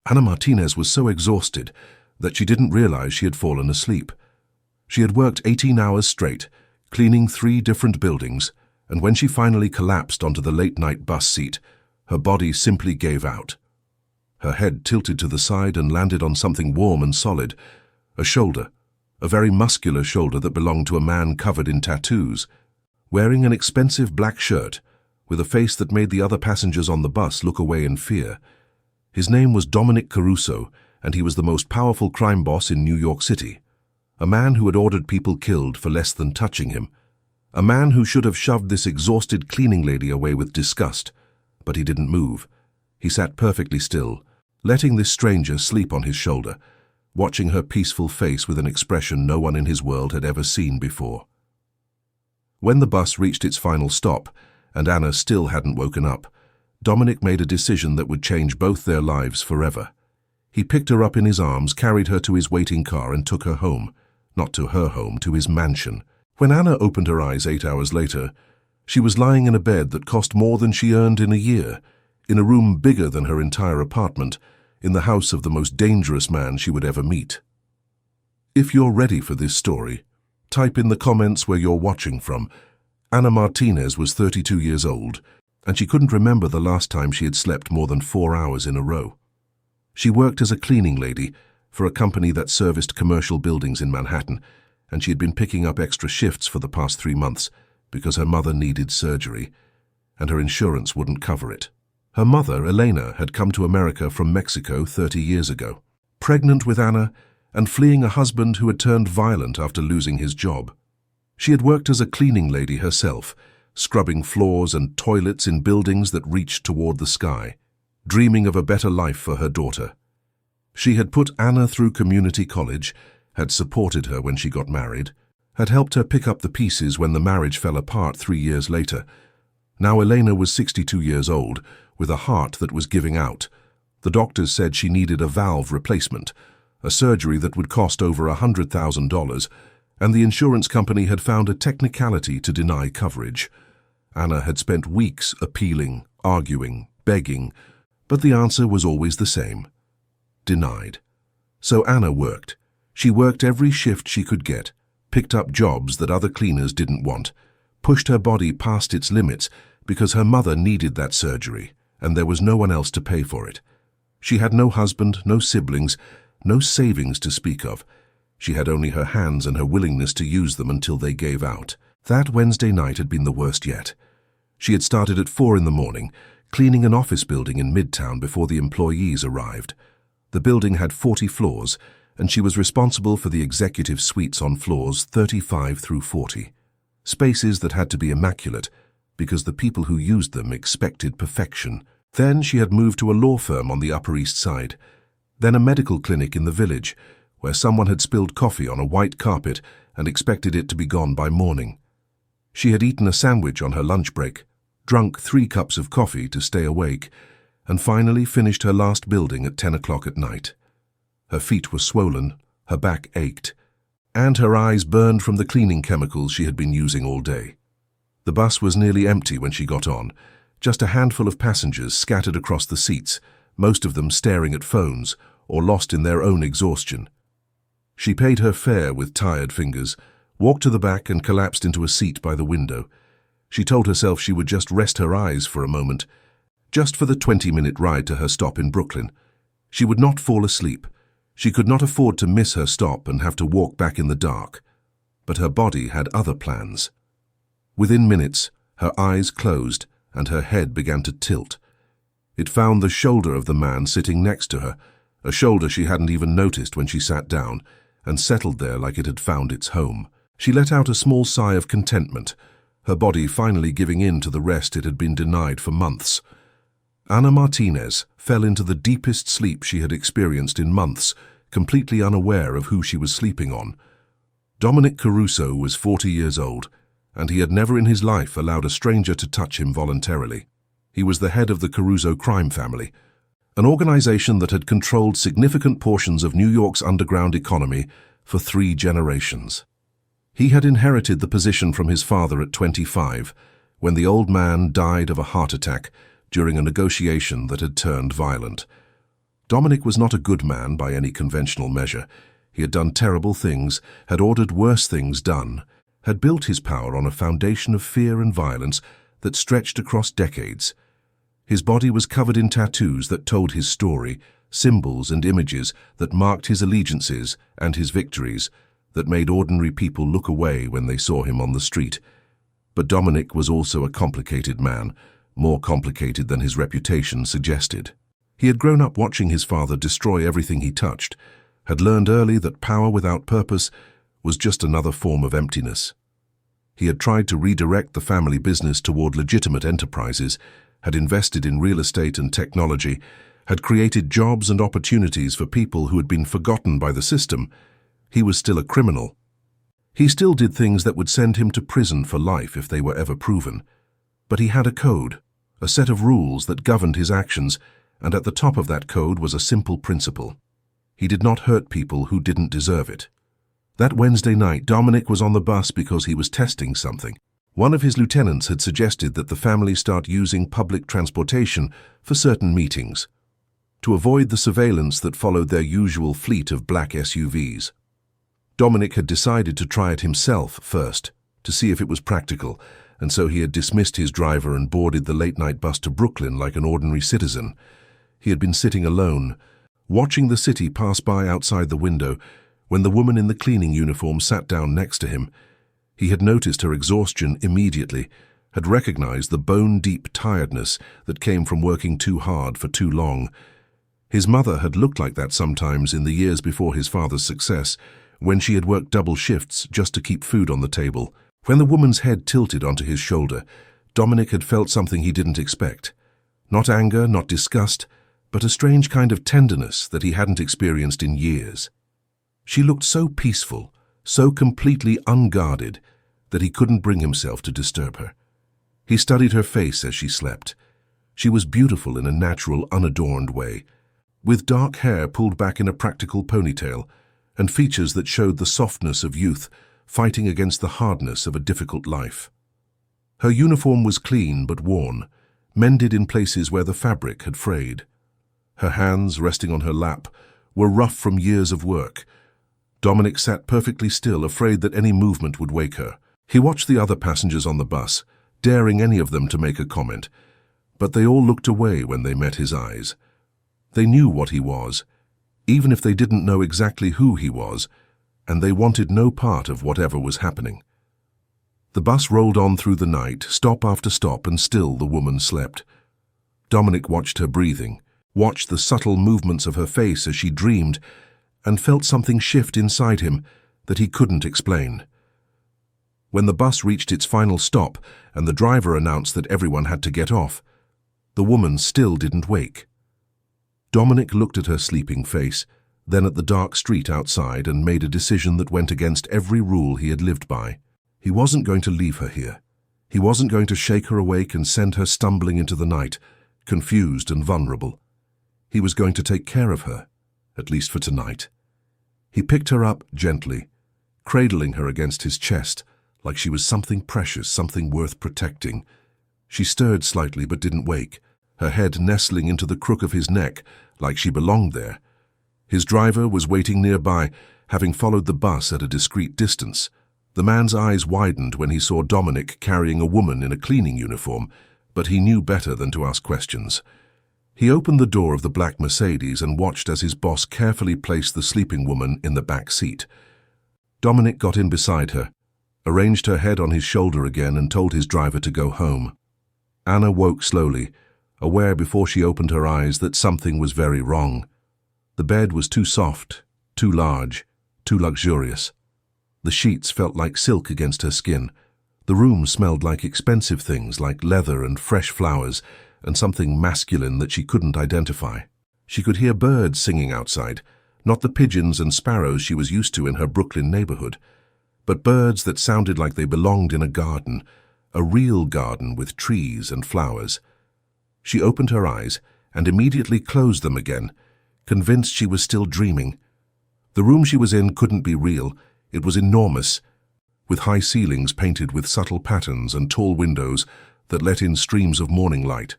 Ana Martinez was so exhausted that she didn't realize she had fallen asleep. She had worked 18 hours straight, cleaning 3 different buildings, and when she finally collapsed onto the late-night bus seat, her body simply gave out. Her head tilted to the side and landed on something warm and solid, a shoulder, a very muscular shoulder that belonged to a man covered in tattoos, wearing an expensive black shirt, with a face that made the other passengers on the bus look away in fear. His name was Dominic Caruso, and he was the most powerful crime boss in New York City. A man who had ordered people killed for less than touching him. A man who should have shoved this exhausted cleaning lady away with disgust. But he didn't move. He sat perfectly still, letting this stranger sleep on his shoulder, watching her peaceful face with an expression no one in his world had ever seen before. When the bus reached its final stop, and Ana still hadn't woken up, Dominic made a decision that would change both their lives forever. He picked her up in his arms, carried her to his waiting car, and took her home. Not to her home, to his mansion. When Ana opened her eyes 8 hours later, she was lying in a bed that cost more than she earned in a year, in a room bigger than her entire apartment, in the house of the most dangerous man she would ever meet. If you're ready for this story, type in the comments where you're watching from. Ana Martinez was 32 years old, and she couldn't remember the last time she had slept more than 4 hours in a row. She worked as a cleaning lady for a company that serviced commercial buildings in Manhattan, and she had been picking up extra shifts for the past 3 months because her mother needed surgery, and her insurance wouldn't cover it. Her mother, Elena, had come to America from Mexico 30 years ago, pregnant with Ana and fleeing a husband who had turned violent after losing his job. She had worked as a cleaning lady herself, scrubbing floors and toilets in buildings that reached toward the sky, dreaming of a better life for her daughter. She had put Ana through community college, had supported her when she got married, had helped her pick up the pieces when the marriage fell apart 3 years later. Now Elena was 62 years old, with a heart that was giving out. The doctors said she needed a valve replacement, a surgery that would cost over $100,000, and the insurance company had found a technicality to deny coverage. Ana had spent weeks appealing, arguing, begging, but the answer was always the same: denied. So Ana worked. She worked every shift she could get, picked up jobs that other cleaners didn't want, pushed her body past its limits because her mother needed that surgery, and there was no one else to pay for it. She had no husband, no siblings, no savings to speak of. She had only her hands and her willingness to use them until they gave out. That Wednesday night had been the worst yet. She had started at 4 in the morning, cleaning an office building in Midtown before the employees arrived. The building had 40 floors, and she was responsible for the executive suites on floors 35 through 40. Spaces that had to be immaculate, because the people who used them expected perfection. Then she had moved to a law firm on the Upper East Side, then a medical clinic in the village, where someone had spilled coffee on a white carpet and expected it to be gone by morning. She had eaten a sandwich on her lunch break, drunk 3 cups of coffee to stay awake, and finally finished her last building at 10 o'clock at night. Her feet were swollen, her back ached, and her eyes burned from the cleaning chemicals she had been using all day. The bus was nearly empty when she got on, just a handful of passengers scattered across the seats, most of them staring at phones or lost in their own exhaustion. She paid her fare with tired fingers, walked to the back and collapsed into a seat by the window. She told herself she would just rest her eyes for a moment, just for the 20-minute ride to her stop in Brooklyn. She would not fall asleep. She could not afford to miss her stop and have to walk back in the dark. But her body had other plans. Within minutes, her eyes closed and her head began to tilt. It found the shoulder of the man sitting next to her, a shoulder she hadn't even noticed when she sat down, and settled there like it had found its home. She let out a small sigh of contentment, her body finally giving in to the rest it had been denied for months. Ana Martinez fell into the deepest sleep she had experienced in months, completely unaware of who she was sleeping on. Dominic Caruso was 40 years old, and he had never in his life allowed a stranger to touch him voluntarily. He was the head of the Caruso crime family, an organization that had controlled significant portions of New York's underground economy for 3 generations. He had inherited the position from his father at 25, when the old man died of a heart attack during a negotiation that had turned violent. Dominic was not a good man by any conventional measure. He had done terrible things, had ordered worse things done, had built his power on a foundation of fear and violence that stretched across decades. His body was covered in tattoos that told his story, symbols and images that marked his allegiances and his victories, that made ordinary people look away when they saw him on the street. But Dominic was also a complicated man, more complicated than his reputation suggested. He had grown up watching his father destroy everything he touched, had learned early that power without purpose was just another form of emptiness. He had tried to redirect the family business toward legitimate enterprises, had invested in real estate and technology, had created jobs and opportunities for people who had been forgotten by the system. He was still a criminal. He still did things that would send him to prison for life if they were ever proven. But he had a code, a set of rules that governed his actions, and at the top of that code was a simple principle. He did not hurt people who didn't deserve it. That Wednesday night, Dominic was on the bus because he was testing something. One of his lieutenants had suggested that the family start using public transportation for certain meetings, to avoid the surveillance that followed their usual fleet of black SUVs. Dominic had decided to try it himself first, to see if it was practical, and so he had dismissed his driver and boarded the late-night bus to Brooklyn like an ordinary citizen. He had been sitting alone, watching the city pass by outside the window, when the woman in the cleaning uniform sat down next to him. He had noticed her exhaustion immediately, had recognized the bone-deep tiredness that came from working too hard for too long. His mother had looked like that sometimes in the years before his father's success, when she had worked double shifts just to keep food on the table. When the woman's head tilted onto his shoulder, Dominic had felt something he didn't expect. Not anger, not disgust, but a strange kind of tenderness that he hadn't experienced in years. She looked so peaceful, so completely unguarded, that he couldn't bring himself to disturb her. He studied her face as she slept. She was beautiful in a natural, unadorned way, with dark hair pulled back in a practical ponytail, and features that showed the softness of youth fighting against the hardness of a difficult life. Her uniform was clean but worn, mended in places where the fabric had frayed. Her hands, resting on her lap, were rough from years of work. Dominic sat perfectly still, afraid that any movement would wake her. He watched the other passengers on the bus, daring any of them to make a comment, but they all looked away when they met his eyes. They knew what he was, even if they didn't know exactly who he was, and they wanted no part of whatever was happening. The bus rolled on through the night, stop after stop, and still the woman slept. Dominic watched her breathing, watched the subtle movements of her face as she dreamed, and felt something shift inside him that he couldn't explain. When the bus reached its final stop and the driver announced that everyone had to get off, the woman still didn't wake. Dominic looked at her sleeping face, then at the dark street outside, and made a decision that went against every rule he had lived by. He wasn't going to leave her here. He wasn't going to shake her awake and send her stumbling into the night, confused and vulnerable. He was going to take care of her, at least for tonight. He picked her up gently, cradling her against his chest, like she was something precious, something worth protecting. She stirred slightly but didn't wake, her head nestling into the crook of his neck, like she belonged there. His driver was waiting nearby, having followed the bus at a discreet distance. The man's eyes widened when he saw Dominic carrying a woman in a cleaning uniform, but he knew better than to ask questions. He opened the door of the black Mercedes and watched as his boss carefully placed the sleeping woman in the back seat. Dominic got in beside her, arranged her head on his shoulder again, and told his driver to go home. Anna woke slowly, aware before she opened her eyes that something was very wrong. The bed was too soft, too large, too luxurious. The sheets felt like silk against her skin. The room smelled like expensive things, like leather and fresh flowers, and something masculine that she couldn't identify. She could hear birds singing outside, not the pigeons and sparrows she was used to in her Brooklyn neighborhood, but birds that sounded like they belonged in a garden, a real garden with trees and flowers. She opened her eyes and immediately closed them again, convinced she was still dreaming. The room she was in couldn't be real. It was enormous, with high ceilings painted with subtle patterns and tall windows that let in streams of morning light.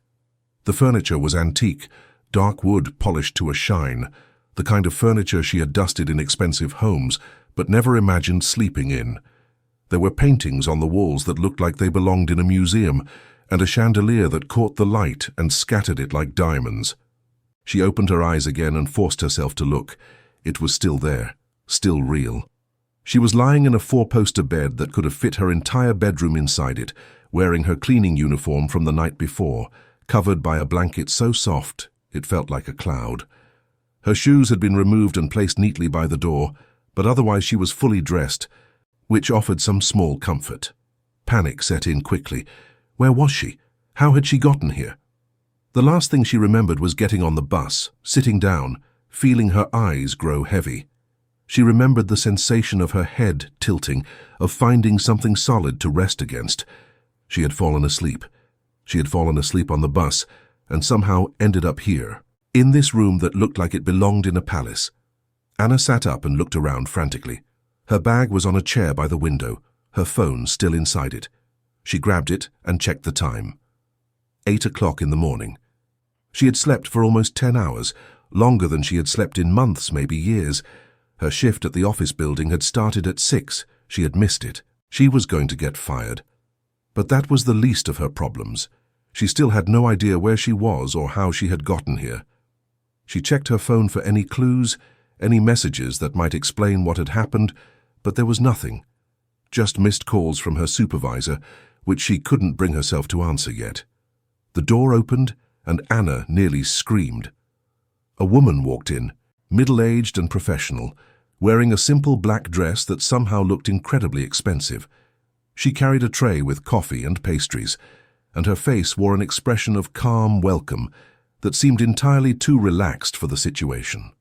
The furniture was antique, dark wood polished to a shine, the kind of furniture she had dusted in expensive homes but never imagined sleeping in. There were paintings on the walls that looked like they belonged in a museum, and a chandelier that caught the light and scattered it like diamonds. She opened her eyes again and forced herself to look. It was still there, still real. She was lying in a four-poster bed that could have fit her entire bedroom inside it, wearing her cleaning uniform from the night before, covered by a blanket so soft it felt like a cloud. Her shoes had been removed and placed neatly by the door, but otherwise she was fully dressed, which offered some small comfort. Panic set in quickly. Where was she? How had she gotten here? The last thing she remembered was getting on the bus, sitting down, feeling her eyes grow heavy. She remembered the sensation of her head tilting, of finding something solid to rest against. She had fallen asleep. She had fallen asleep on the bus, and somehow ended up here, in this room that looked like it belonged in a palace. Anna sat up and looked around frantically. Her bag was on a chair by the window, her phone still inside it. She grabbed it and checked the time. 8 o'clock in the morning. She had slept for almost 10 hours, longer than she had slept in months, maybe years. Her shift at the office building had started at 6. She had missed it. She was going to get fired. But that was the least of her problems. She still had no idea where she was or how she had gotten here. She checked her phone for any clues, any messages that might explain what had happened, but there was nothing. Just missed calls from her supervisor, which she couldn't bring herself to answer yet. The door opened, and Anna nearly screamed. A woman walked in, middle-aged and professional, wearing a simple black dress that somehow looked incredibly expensive. She carried a tray with coffee and pastries, and her face wore an expression of calm welcome that seemed entirely too relaxed for the situation.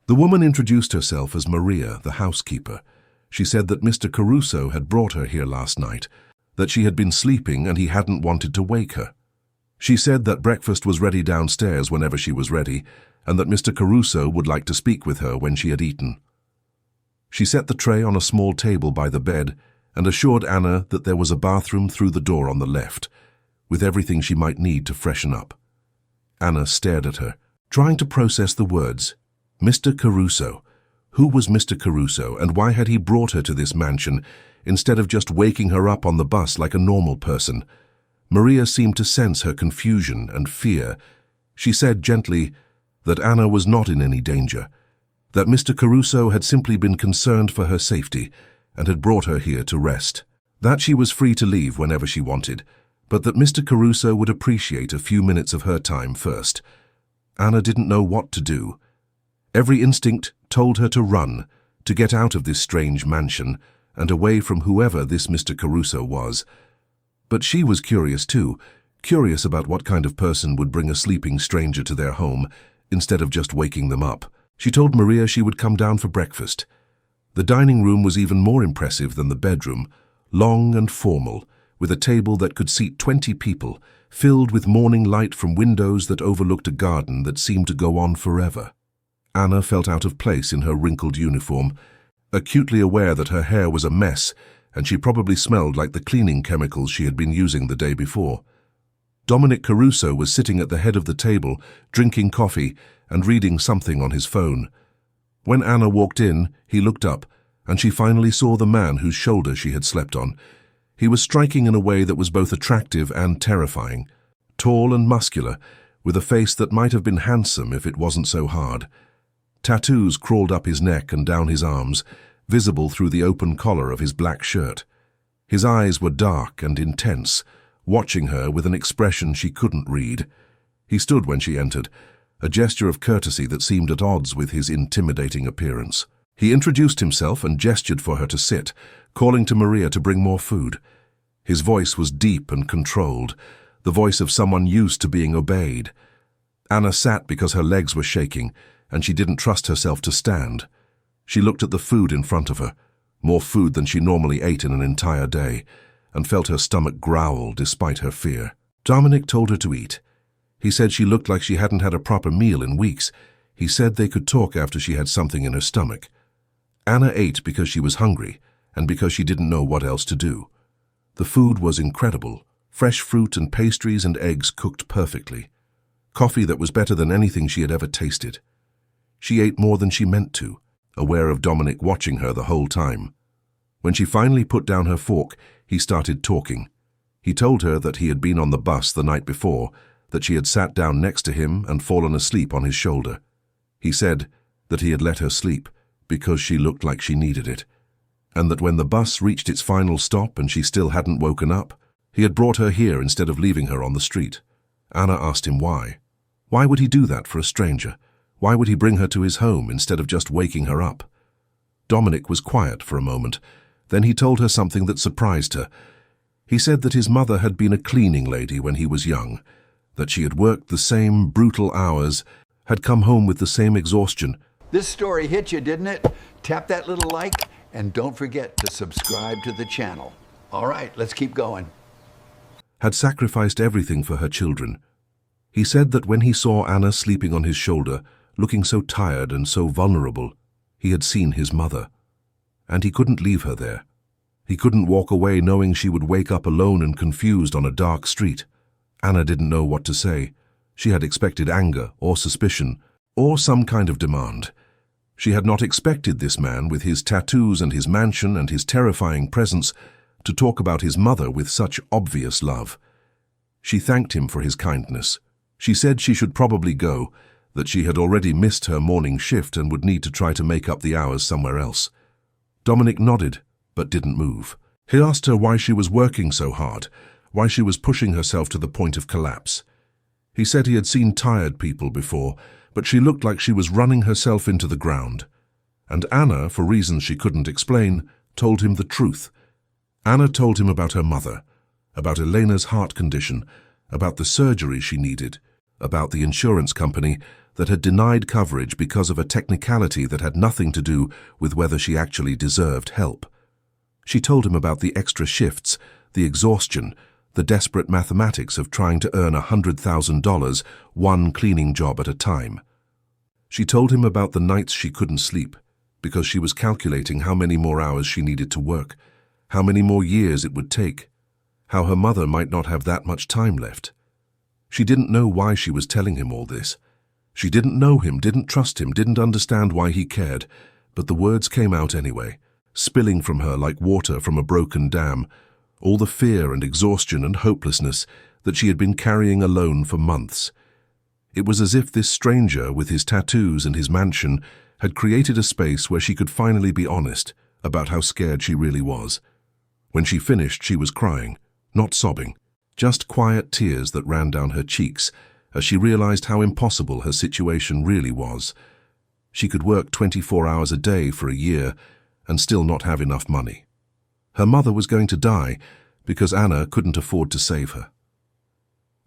The woman introduced herself as Maria, the housekeeper. She said that Mr. Caruso had brought her here last night, that she had been sleeping and he hadn't wanted to wake her. She said that breakfast was ready downstairs whenever she was ready, and that Mr. Caruso would like to speak with her when she had eaten. She set the tray on a small table by the bed and assured Anna that there was a bathroom through the door on the left, with everything she might need to freshen up. Anna stared at her, trying to process the words. Mr. Caruso. Who was Mr. Caruso, and why had he brought her to this mansion instead of just waking her up on the bus like a normal person? Maria seemed to sense her confusion and fear. She said gently that Anna was not in any danger, that Mr. Caruso had simply been concerned for her safety and had brought her here to rest, that she was free to leave whenever she wanted, but that Mr. Caruso would appreciate a few minutes of her time first. Anna didn't know what to do. Every instinct told her to run, to get out of this strange mansion and away from whoever this Mr. Caruso was. But she was curious too, curious about what kind of person would bring a sleeping stranger to their home instead of just waking them up. She told Maria she would come down for breakfast. The dining room was even more impressive than the bedroom, long and formal, with a table that could seat 20 people, filled with morning light from windows that overlooked a garden that seemed to go on forever. Anna felt out of place in her wrinkled uniform, acutely aware that her hair was a mess and she probably smelled like the cleaning chemicals she had been using the day before. Dominic Caruso was sitting at the head of the table, drinking coffee and reading something on his phone. When Anna walked in, he looked up, and she finally saw the man whose shoulder she had slept on. He was striking in a way that was both attractive and terrifying, tall and muscular, with a face that might have been handsome if it wasn't so hard. Tattoos crawled up his neck and down his arms, visible through the open collar of his black shirt. His eyes were dark and intense, watching her with an expression she couldn't read. He stood when she entered, a gesture of courtesy that seemed at odds with his intimidating appearance. He introduced himself and gestured for her to sit, calling to Maria to bring more food. His voice was deep and controlled, the voice of someone used to being obeyed. Anna sat because her legs were shaking, and she didn't trust herself to stand. She looked at the food in front of her, more food than she normally ate in an entire day, and felt her stomach growl despite her fear. Dominic told her to eat. He said she looked like she hadn't had a proper meal in weeks. He said they could talk after she had something in her stomach. Anna ate because she was hungry and because she didn't know what else to do. The food was incredible, fresh fruit and pastries and eggs cooked perfectly. coffee that was better than anything she had ever tasted. She ate more than she meant to, aware of Dominic watching her the whole time. When she finally put down her fork, he started talking. He told her that he had been on the bus the night before, that she had sat down next to him and fallen asleep on his shoulder. He said that he had let her sleep because she looked like she needed it, and that when the bus reached its final stop and she still hadn't woken up, he had brought her here instead of leaving her on the street. Anna asked him why. Why would he do that for a stranger? Why would he bring her to his home instead of just waking her up? Dominic was quiet for a moment. Then he told her something that surprised her. He said that his mother had been a cleaning lady when he was young, that she had worked the same brutal hours, had come home with the same exhaustion. This story hit you, didn't it? Tap that little like, and don't forget to subscribe to the channel. All right, let's keep going. Had sacrificed everything for her children. He said that when he saw Anna sleeping on his shoulder, looking so tired and so vulnerable, he had seen his mother. And he couldn't leave her there. He couldn't walk away knowing she would wake up alone and confused on a dark street. Anna didn't know what to say. She had expected anger or suspicion or some kind of demand. She had not expected this man with his tattoos and his mansion and his terrifying presence to talk about his mother with such obvious love. She thanked him for his kindness. She said she should probably go, that she had already missed her morning shift and would need to try to make up the hours somewhere else. Dominic nodded, but didn't move. He asked her why she was working so hard, why she was pushing herself to the point of collapse. He said he had seen tired people before, but she looked like she was running herself into the ground. And Anna, for reasons she couldn't explain, told him the truth. Anna told him about her mother, about Elena's heart condition, about the surgery she needed, about the insurance company that had denied coverage because of a technicality that had nothing to do with whether she actually deserved help. She told him about the extra shifts, the exhaustion, the desperate mathematics of trying to earn $100,000, one cleaning job at a time. She told him about the nights she couldn't sleep because she was calculating how many more hours she needed to work, how many more years it would take, how her mother might not have that much time left. She didn't know why she was telling him all this. She didn't know him, didn't trust him, didn't understand why he cared, but the words came out anyway, spilling from her like water from a broken dam, all the fear and exhaustion and hopelessness that she had been carrying alone for months. It was as if this stranger with his tattoos and his mansion had created a space where she could finally be honest about how scared she really was. When she finished, she was crying, not sobbing, just quiet tears that ran down her cheeks as she realized how impossible her situation really was. She could work 24 hours a day for a year and still not have enough money. Her mother was going to die because Anna couldn't afford to save her.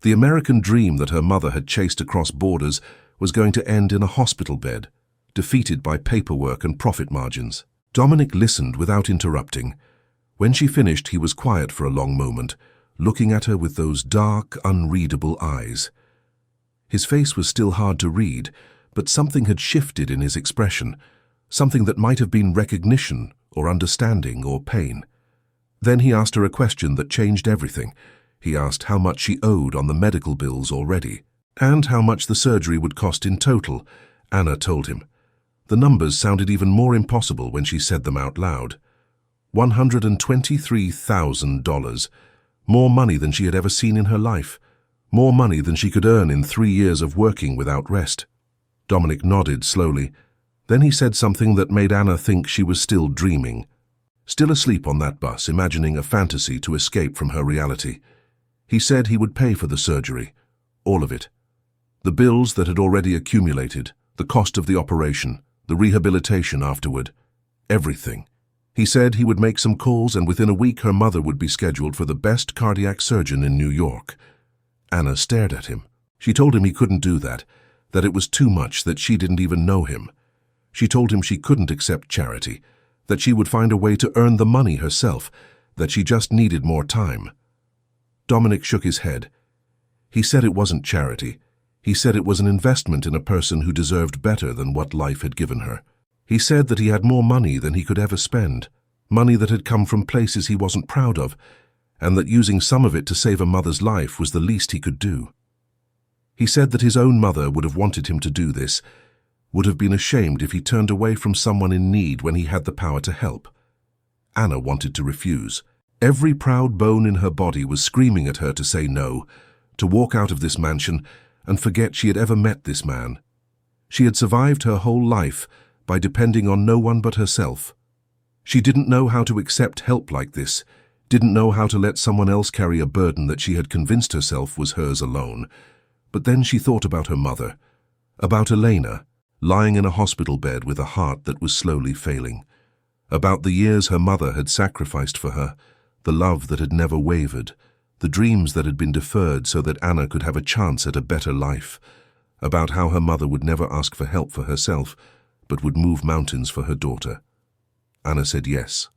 The American dream that her mother had chased across borders was going to end in a hospital bed, defeated by paperwork and profit margins. Dominic listened without interrupting. When she finished, he was quiet for a long moment, looking at her with those dark, unreadable eyes. His face was still hard to read, but something had shifted in his expression, something that might have been recognition or understanding or pain. Then he asked her a question that changed everything. He asked how much she owed on the medical bills already, and how much the surgery would cost in total. Anna told him. The numbers sounded even more impossible when she said them out loud. $123,000. More money than she had ever seen in her life. More money than she could earn in 3 years of working without rest. Dominic nodded slowly. Then he said something that made Anna think she was still dreaming. Still asleep on that bus, imagining a fantasy to escape from her reality. He said he would pay for the surgery. All of it. The bills that had already accumulated, the cost of the operation, the rehabilitation afterward. Everything. He said he would make some calls and within a week her mother would be scheduled for the best cardiac surgeon in New York. Anna stared at him. She told him he couldn't do that it was too much, that she didn't even know him. She told him she couldn't accept charity, that she would find a way to earn the money herself, that she just needed more time. Dominic shook his head. He said it wasn't charity. He said it was an investment in a person who deserved better than what life had given her. He said that he had more money than he could ever spend, money that had come from places he wasn't proud of, and that using some of it to save a mother's life was the least he could do. He said that his own mother would have wanted him to do this, would have been ashamed if he turned away from someone in need when he had the power to help. Anna wanted to refuse. Every proud bone in her body was screaming at her to say no, to walk out of this mansion and forget she had ever met this man. She had survived her whole life by depending on no one but herself. She didn't know how to accept help like this, didn't know how to let someone else carry a burden that she had convinced herself was hers alone. But then she thought about her mother, about Elena, lying in a hospital bed with a heart that was slowly failing, about the years her mother had sacrificed for her, the love that had never wavered, the dreams that had been deferred so that Anna could have a chance at a better life, about how her mother would never ask for help for herself, but would move mountains for her daughter. Anna said yes.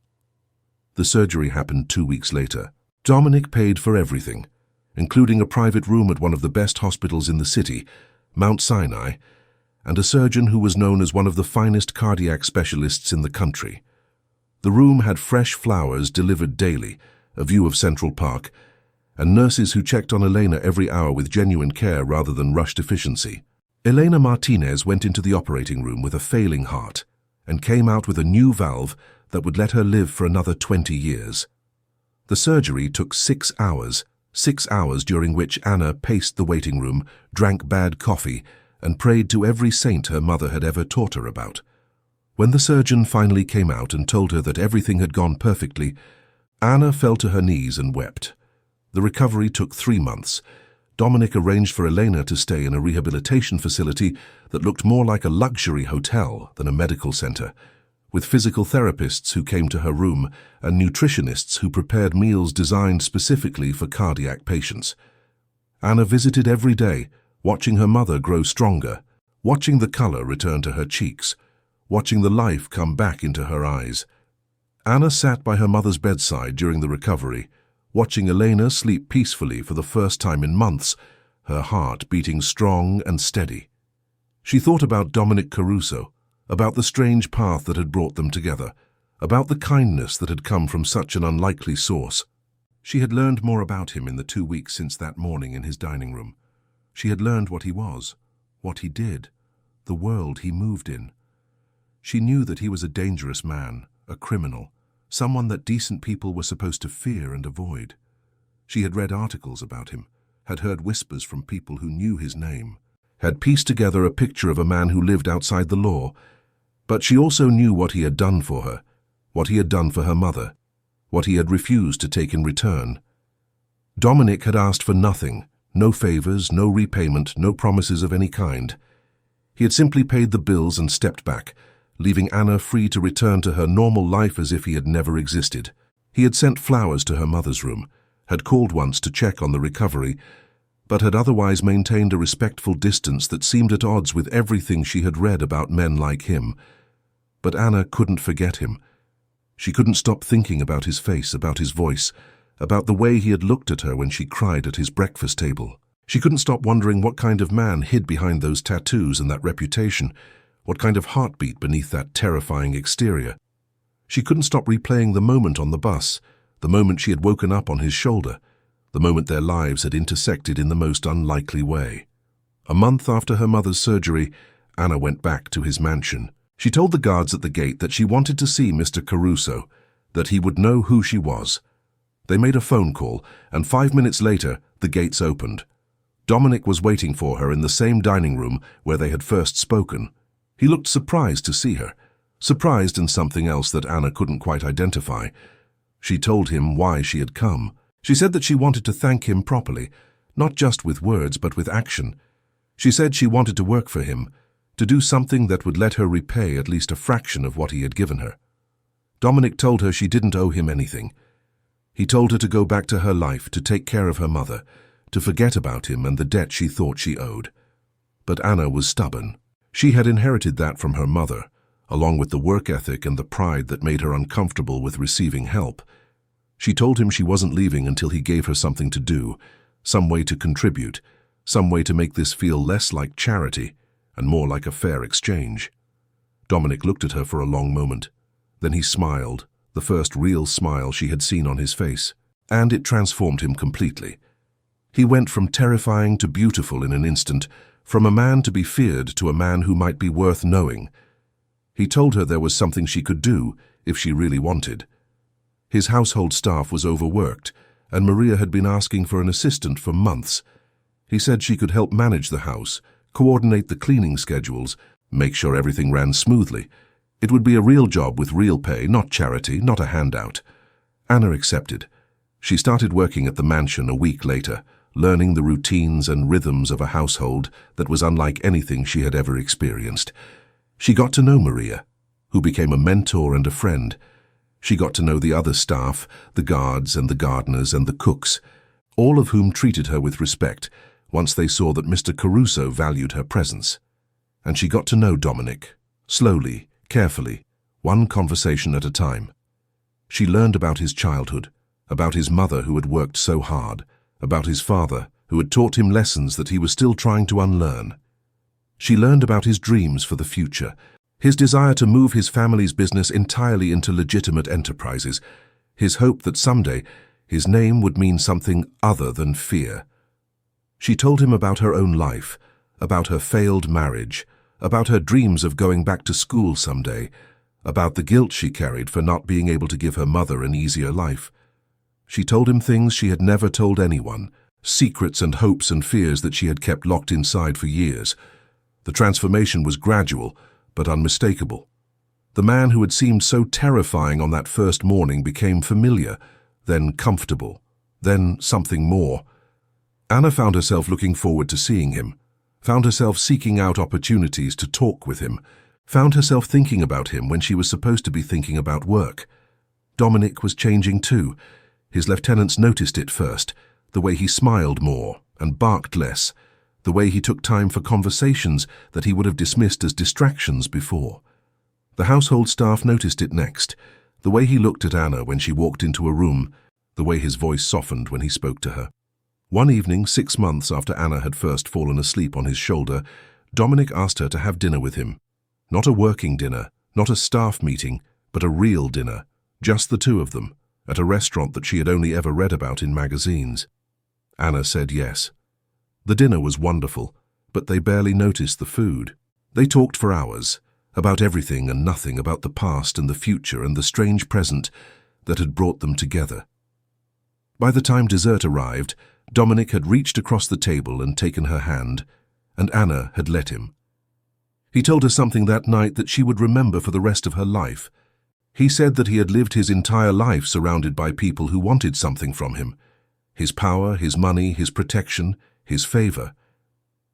The surgery happened 2 weeks later. Dominic paid for everything, including a private room at one of the best hospitals in the city, Mount Sinai, and a surgeon who was known as one of the finest cardiac specialists in the country. The room had fresh flowers delivered daily, a view of Central Park, and nurses who checked on Elena every hour with genuine care rather than rushed efficiency. Elena Martinez went into the operating room with a failing heart and came out with a new valve that would let her live for another 20 years. The surgery took 6 hours, 6 hours during which Anna paced the waiting room, drank bad coffee, and prayed to every saint her mother had ever taught her about. When the surgeon finally came out and told her that everything had gone perfectly, Anna fell to her knees and wept. The recovery took 3 months. Dominic arranged for Elena to stay in a rehabilitation facility that looked more like a luxury hotel than a medical center, with physical therapists who came to her room and nutritionists who prepared meals designed specifically for cardiac patients. Anna visited every day, watching her mother grow stronger, watching the color return to her cheeks, watching the life come back into her eyes. Anna sat by her mother's bedside during the recovery, watching Elena sleep peacefully for the first time in months, her heart beating strong and steady. She thought about Dominic Caruso, about the strange path that had brought them together, about the kindness that had come from such an unlikely source. She had learned more about him in the 2 weeks since that morning in his dining room. She had learned what he was, what he did, the world he moved in. She knew that he was a dangerous man, a criminal, someone that decent people were supposed to fear and avoid. She had read articles about him, had heard whispers from people who knew his name, had pieced together a picture of a man who lived outside the law, but she also knew what he had done for her, what he had done for her mother, what he had refused to take in return. Dominic had asked for nothing, no favors, no repayment, no promises of any kind. He had simply paid the bills and stepped back, leaving Anna free to return to her normal life as if he had never existed. He had sent flowers to her mother's room, had called once to check on the recovery, but had otherwise maintained a respectful distance that seemed at odds with everything she had read about men like him. But Anna couldn't forget him. She couldn't stop thinking about his face, about his voice, about the way he had looked at her when she cried at his breakfast table. She couldn't stop wondering what kind of man hid behind those tattoos and that reputation, what kind of heartbeat beneath that terrifying exterior. She couldn't stop replaying the moment on the bus, the moment she had woken up on his shoulder, the moment their lives had intersected in the most unlikely way. A month after her mother's surgery, Anna went back to his mansion. She told the guards at the gate that she wanted to see Mr. Caruso, that he would know who she was. They made a phone call, and 5 minutes later, the gates opened. Dominic was waiting for her in the same dining room where they had first spoken. He looked surprised to see her, surprised in something else that Anna couldn't quite identify. She told him why she had come. She said that she wanted to thank him properly, not just with words but with action. She said she wanted to work for him, to do something that would let her repay at least a fraction of what he had given her. Dominic told her she didn't owe him anything. He told her to go back to her life, to take care of her mother, to forget about him and the debt she thought she owed. But Anna was stubborn. She had inherited that from her mother, along with the work ethic and the pride that made her uncomfortable with receiving help. She told him she wasn't leaving until he gave her something to do, some way to contribute, some way to make this feel less like charity and more like a fair exchange. Dominic looked at her for a long moment. Then he smiled, the first real smile she had seen on his face, and it transformed him completely. He went from terrifying to beautiful in an instant, from a man to be feared to a man who might be worth knowing. He told her there was something she could do if she really wanted. His household staff was overworked, and Maria had been asking for an assistant for months. He said she could help manage the house, coordinate the cleaning schedules, make sure everything ran smoothly. It would be a real job with real pay, not charity, not a handout. Anna accepted. She started working at the mansion a week later, learning the routines and rhythms of a household that was unlike anything she had ever experienced. She got to know Maria, who became a mentor and a friend. She got to know the other staff, the guards and the gardeners and the cooks, all of whom treated her with respect once they saw that Mr. Caruso valued her presence. And she got to know Dominic, slowly, carefully, one conversation at a time. She learned about his childhood, about his mother who had worked so hard, about his father who had taught him lessons that he was still trying to unlearn. She learned about his dreams for the future, his desire to move his family's business entirely into legitimate enterprises, his hope that someday his name would mean something other than fear. She told him about her own life, about her failed marriage, about her dreams of going back to school someday, about the guilt she carried for not being able to give her mother an easier life. She told him things she had never told anyone, secrets and hopes and fears that she had kept locked inside for years. The transformation was gradual, but unmistakable. The man who had seemed so terrifying on that first morning became familiar, then comfortable, then something more. Anna found herself looking forward to seeing him, found herself seeking out opportunities to talk with him, found herself thinking about him when she was supposed to be thinking about work. Dominic was changing too. His lieutenants noticed it first, the way he smiled more and barked less, the way he took time for conversations that he would have dismissed as distractions before. The household staff noticed it next, the way he looked at Anna when she walked into a room, the way his voice softened when he spoke to her. One evening, 6 months after Anna had first fallen asleep on his shoulder, Dominic asked her to have dinner with him. Not a working dinner, not a staff meeting, but a real dinner, just the two of them, at a restaurant that she had only ever read about in magazines. Anna said yes. The dinner was wonderful, but they barely noticed the food. They talked for hours, about everything and nothing, about the past and the future and the strange present that had brought them together. By the time dessert arrived, Dominic had reached across the table and taken her hand, and Anna had let him. He told her something that night that she would remember for the rest of her life. He said that he had lived his entire life surrounded by people who wanted something from him. His power, his money, his protection, his favor.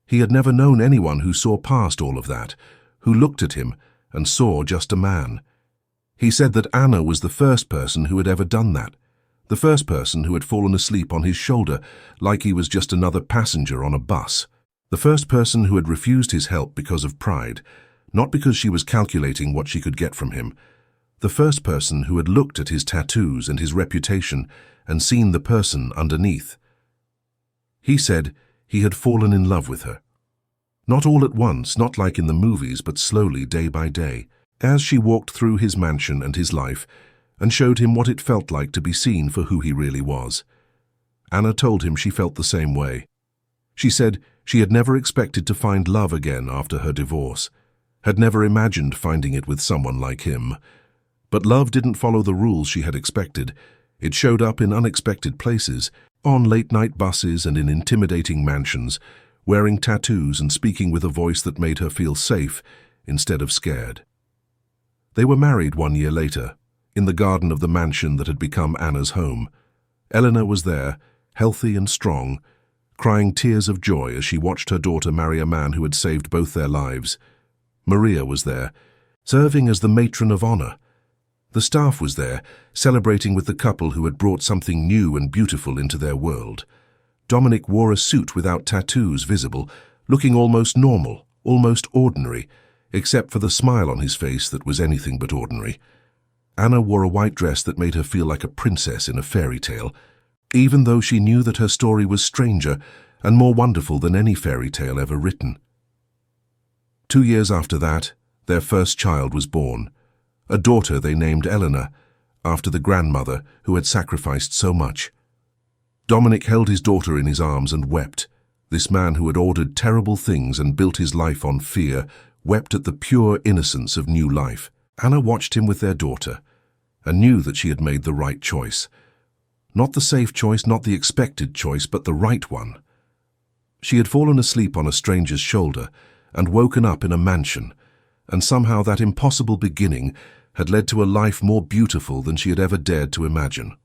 He had never known anyone who saw past all of that, who looked at him and saw just a man. He said that Anna was the first person who had ever done that, the first person who had fallen asleep on his shoulder like he was just another passenger on a bus, the first person who had refused his help because of pride, not because she was calculating what she could get from him, the first person who had looked at his tattoos and his reputation and seen the person underneath. He said he had fallen in love with her. Not all at once, not like in the movies, but slowly, day by day, as she walked through his mansion and his life and showed him what it felt like to be seen for who he really was. Anna told him she felt the same way. She said she had never expected to find love again after her divorce, had never imagined finding it with someone like him. But love didn't follow the rules she had expected. It showed up in unexpected places, on late-night buses and in intimidating mansions, wearing tattoos and speaking with a voice that made her feel safe instead of scared. They were married 1 year later, in the garden of the mansion that had become Anna's home. Eleanor was there, healthy and strong, crying tears of joy as she watched her daughter marry a man who had saved both their lives. Maria was there, serving as the matron of honor. The staff was there, celebrating with the couple who had brought something new and beautiful into their world. Dominic wore a suit without tattoos visible, looking almost normal, almost ordinary, except for the smile on his face that was anything but ordinary. Anna wore a white dress that made her feel like a princess in a fairy tale, even though she knew that her story was stranger and more wonderful than any fairy tale ever written. 2 years after that, their first child was born, a daughter they named Eleanor, after the grandmother who had sacrificed so much. Dominic held his daughter in his arms and wept. This man who had ordered terrible things and built his life on fear wept at the pure innocence of new life. Anna watched him with their daughter and knew that she had made the right choice. Not the safe choice, not the expected choice, but the right one. She had fallen asleep on a stranger's shoulder and woken up in a mansion, and somehow that impossible beginning had led to a life more beautiful than she had ever dared to imagine.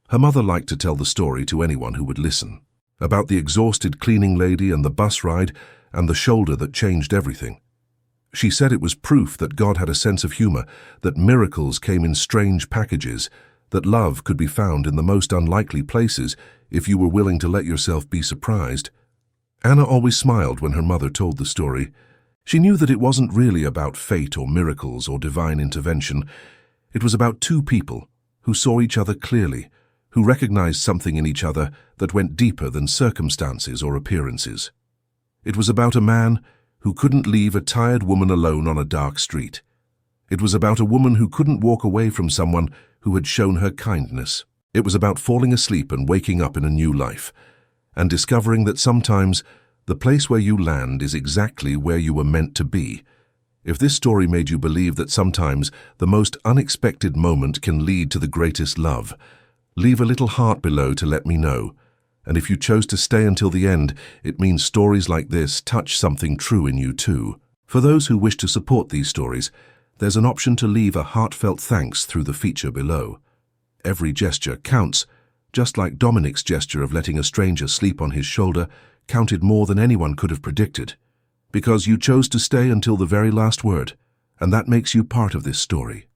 Her mother liked to tell the story to anyone who would listen, about the exhausted cleaning lady and the bus ride and the shoulder that changed everything. She said it was proof that God had a sense of humor, that miracles came in strange packages, that love could be found in the most unlikely places if you were willing to let yourself be surprised. Anna always smiled when her mother told the story. She knew that it wasn't really about fate or miracles or divine intervention. It was about two people who saw each other clearly, who recognized something in each other that went deeper than circumstances or appearances. It was about a man who couldn't leave a tired woman alone on a dark street. It was about a woman who couldn't walk away from someone who had shown her kindness. It was about falling asleep and waking up in a new life, and discovering that sometimes the place where you land is exactly where you were meant to be. If this story made you believe that sometimes the most unexpected moment can lead to the greatest love, leave a little heart below to let me know. And if you chose to stay until the end, it means stories like this touch something true in you too. For those who wish to support these stories, there's an option to leave a heartfelt thanks through the feature below. Every gesture counts, just like Dominic's gesture of letting a stranger sleep on his shoulder counted more than anyone could have predicted. Because you chose to stay until the very last word, and that makes you part of this story.